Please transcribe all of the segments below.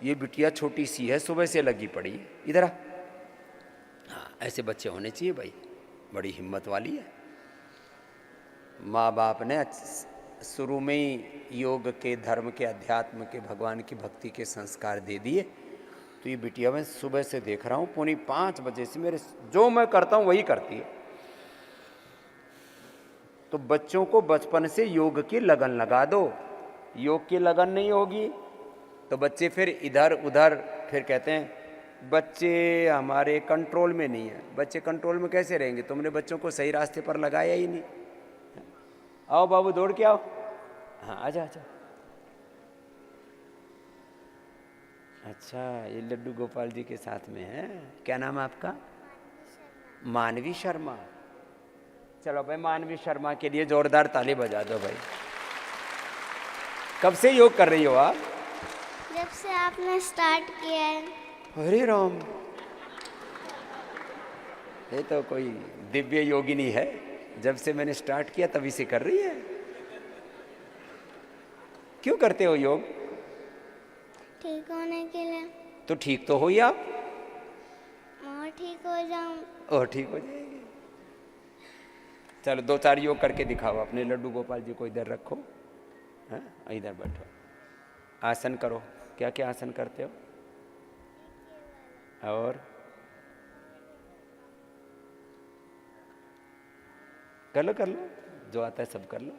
ये बिटिया छोटी सी है, सुबह से लगी पड़ी है, इधर आ। हाँ, ऐसे बच्चे होने चाहिए भाई, बड़ी हिम्मत वाली है। माँ बाप ने शुरू में ही योग के, धर्म के, अध्यात्म के, भगवान की भक्ति के संस्कार दे दिए। तो ये बिटिया मैं सुबह से देख रहा हूँ, 4:45 बजे से मेरे जो मैं करता हूँ वही करती है। तो बच्चों को बचपन से योग की लगन लगा दो। योग की लगन नहीं होगी तो बच्चे फिर इधर उधर, फिर कहते हैं बच्चे हमारे कंट्रोल में नहीं है। बच्चे कंट्रोल में कैसे रहेंगे? तुमने बच्चों को सही रास्ते पर लगाया ही नहीं। आओ बाबू, दौड़ के आओ। हाँ, आजा आजा। अच्छा, ये लड्डू गोपाल जी के साथ में है। क्या नाम है आपका? मानवी शर्मा। चलो भाई, मानवी शर्मा के लिए जोरदार ताली बजा दो भाई। कब से योग कर रही हो आप? जब से आपने स्टार्ट किया है। हरे राम, ये तो कोई दिव्य योगिनी है। जब से मैंने स्टार्ट किया तभी से कर रही है। क्यों करते हो योग? ठीक होने के लिए। तो ठीक तो हो ही आप। और ठीक हो जाऊं। और ठीक हो जाएगी। चलो 2-4 योग करके दिखाओ। अपने लड्डू गोपाल जी को इधर रखो, हाँ, इधर बैठो, आसन करो। क्या क्या आसन करते हो? और कर लो कर लो, जो आता है सब कर लो।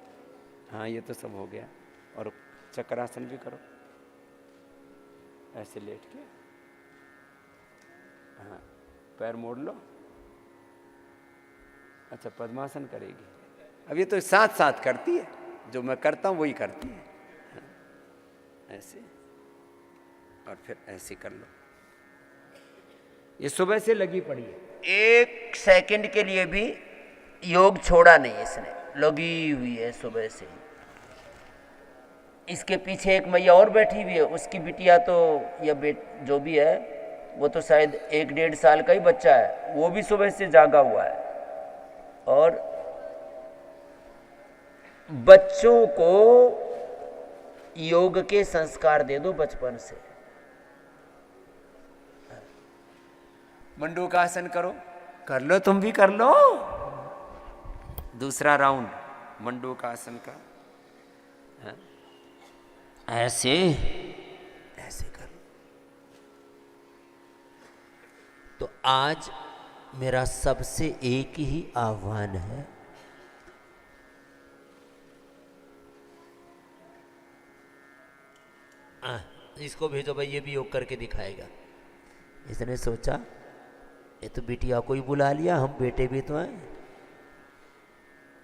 हाँ, ये तो सब हो गया। और चक्रासन भी करो, ऐसे लेट के। हाँ, पैर मोड़ लो। अच्छा, पद्मासन करेगी। अब ये तो साथ साथ करती है, जो मैं करता हूँ वही करती है। हाँ, ऐसे, और फिर ऐसे कर लो। ये सुबह से लगी पड़ी है, 1 सेकंड के लिए भी योग छोड़ा नहीं इसने, लगी हुई है सुबह से। इसके पीछे एक मैया और बैठी हुई है, उसकी बिटिया तो, या जो भी है, वो तो शायद 1-1.5 साल का ही बच्चा है, वो भी सुबह से जागा हुआ है। और बच्चों को योग के संस्कार दे दो बचपन से। मंडूकासन करो, कर लो, तुम भी कर लो। दूसरा राउंड मंडूकासन का। हाँ? ऐसे ऐसे कर। तो आज मेरा सबसे एक ही आह्वान है, इसको भेजो भाई, ये भी योग करके दिखाएगा। इसने सोचा ये तो बिटिया को ही बुला लिया, हम बेटे भी तो हैं,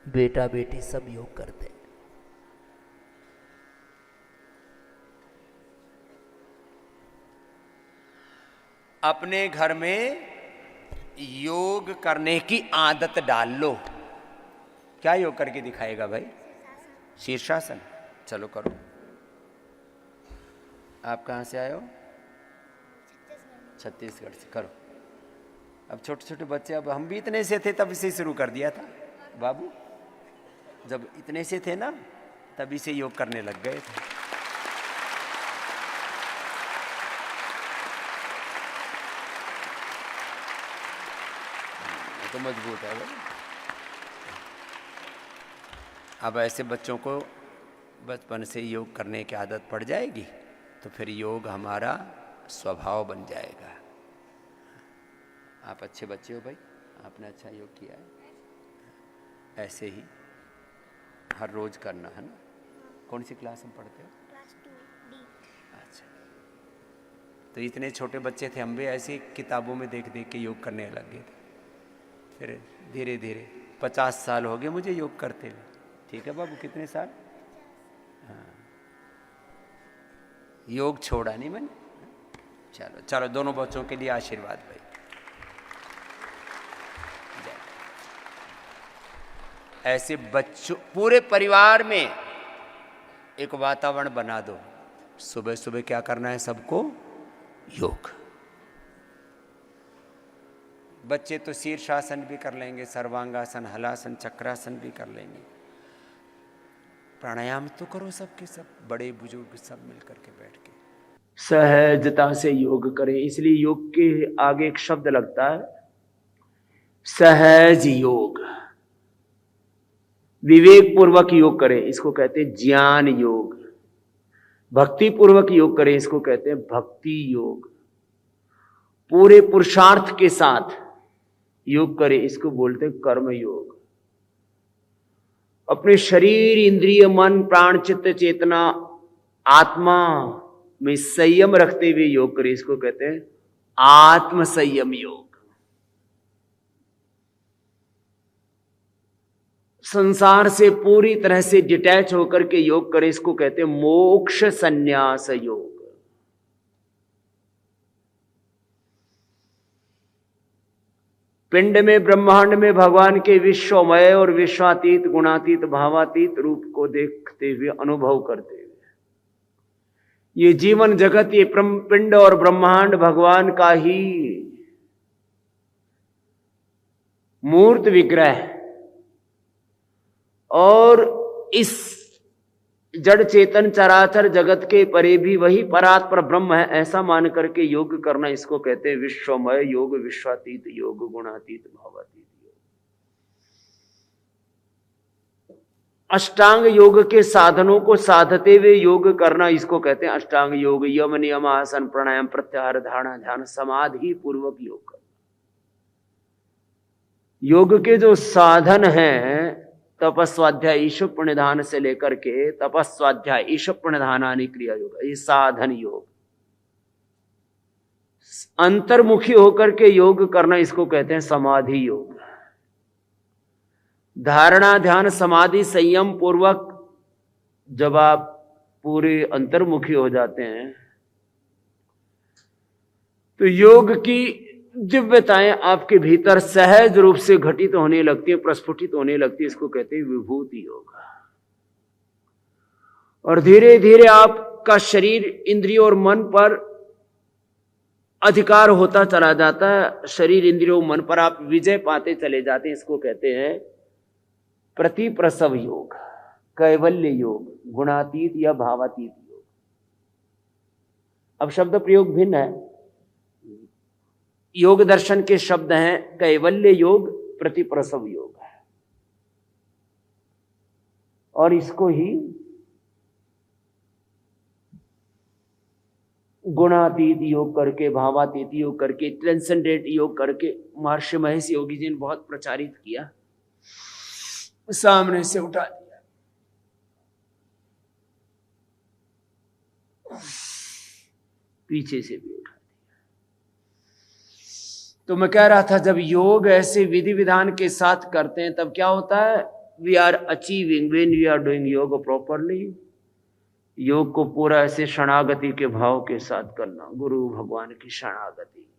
बेटा बेटी सब योग करते हैं। अपने घर में योग करने की आदत डाल लो। क्या योग करके दिखाएगा भाई? शीर्षासन। चलो करो। आप कहाँ से आए हो? छत्तीसगढ़ से। करो। अब छोटे छोटे बच्चे, अब हम भी इतने से थे तब से शुरू कर दिया था बाबू। जब इतने से थे ना तभी से योग करने लग गए थे। तो मजबूत है भाई। अब ऐसे बच्चों को बचपन से योग करने की आदत पड़ जाएगी तो फिर योग हमारा स्वभाव बन जाएगा। आप अच्छे बच्चे हो भाई, आपने अच्छा योग किया है। ऐसे ही हर रोज करना है ना। कौन सी क्लास में पढ़ते हो? Class 2D। अच्छा, तो इतने छोटे बच्चे थे, हम भी ऐसी किताबों में देख देख के योग करने लग गए थे। फिर धीरे धीरे 50 साल हो गए मुझे योग करते हुए। ठीक है बाबू, कितने साल? हाँ, योग छोड़ा नहीं मैंने। चलो चलो, दोनों बच्चों के लिए आशीर्वाद भाई। ऐसे बच्चों, पूरे परिवार में एक वातावरण बना दो। सुबह सुबह क्या करना है सबको? योग। बच्चे तो शीर्षासन भी कर लेंगे, सर्वांगासन, हलासन, चक्रासन भी कर लेंगे। प्राणायाम तो करो सबके सब, बड़े बुजुर्ग सब मिल करके बैठ के। सहजता से योग करें। इसलिए योग के आगे एक शब्द लगता है सहज योग। विवेक पूर्वक योग करें, इसको कहते हैं ज्ञान योग। भक्ति पूर्वक योग करें, इसको कहते हैं भक्ति योग। पूरे पुरुषार्थ के साथ योग करें, इसको बोलते हैं कर्म योग। अपने शरीर, इंद्रिय, मन, प्राण, चित्त, चेतना, आत्मा में संयम रखते हुए योग करें, इसको कहते हैं आत्म संयम योग। संसार से पूरी तरह से डिटैच होकर के योग करें, इसको कहते हैं मोक्ष संन्यास योग। पिंड में, ब्रह्मांड में भगवान के विश्वमय और विश्वातीत, गुणातीत, भावातीत रूप को देखते हुए, अनुभव करते हुए, ये जीवन जगत, ये पिंड और ब्रह्मांड भगवान का ही मूर्त विग्रह है और इस जड़ चेतन चराचर जगत के परे भी वही परात्पर ब्रह्म है, ऐसा मान करके योग करना, इसको कहते हैं विश्वमय योग, विश्वातीत योग, गुणातीत, भावातीत योग। अष्टांग योग के साधनों को साधते हुए योग करना, इसको कहते हैं अष्टांग योग। यम, नियम, आसन, प्राणायाम, प्रत्याहार, धारणा, ध्यान, समाधि पूर्वक योग करना। योग के जो साधन हैं, तपस्वाध्याय, ईश्वर प्रणिधान से लेकर के तपस्वाध्याय, ईश्वर प्रणिधानानि क्रिया योग, ये साधन योग। अंतर्मुखी होकर के योग करना, इसको कहते हैं समाधि योग। धारणा, ध्यान, समाधि, संयम पूर्वक जब आप पूरे अंतर्मुखी हो जाते हैं तो योग की दिव्यताएं आपके भीतर सहज रूप से घटित होने लगती है, प्रस्फुटित होने लगती है, इसको कहते हैं विभूति योग। और धीरे धीरे आपका शरीर, इंद्रिय और मन पर अधिकार होता चला जाता है। शरीर, इंद्रियों, मन पर आप विजय पाते चले जाते हैं, इसको कहते हैं प्रतिप्रसव योग, कैवल्य योग, गुणातीत या भावातीत योग। अब शब्द प्रयोग भिन्न है। योग दर्शन के शब्द हैं कैवल्य योग, प्रतिप्रसव योग है, और इसको ही गुणातीत योग करके, भावातीत योग करके, ट्रांसेंडेंट योग करके महर्षि महेश योगी जी ने बहुत प्रचारित किया, सामने से उठा दिया। पीछे से भी उठा। तो मैं कह रहा था, जब योग ऐसे विधि विधान के साथ करते हैं तब क्या होता है, we are achieving, when we are doing yoga properly, yoga को पूरा ऐसे शरणागति के भाव के साथ करना, गुरु भगवान की शरणागति,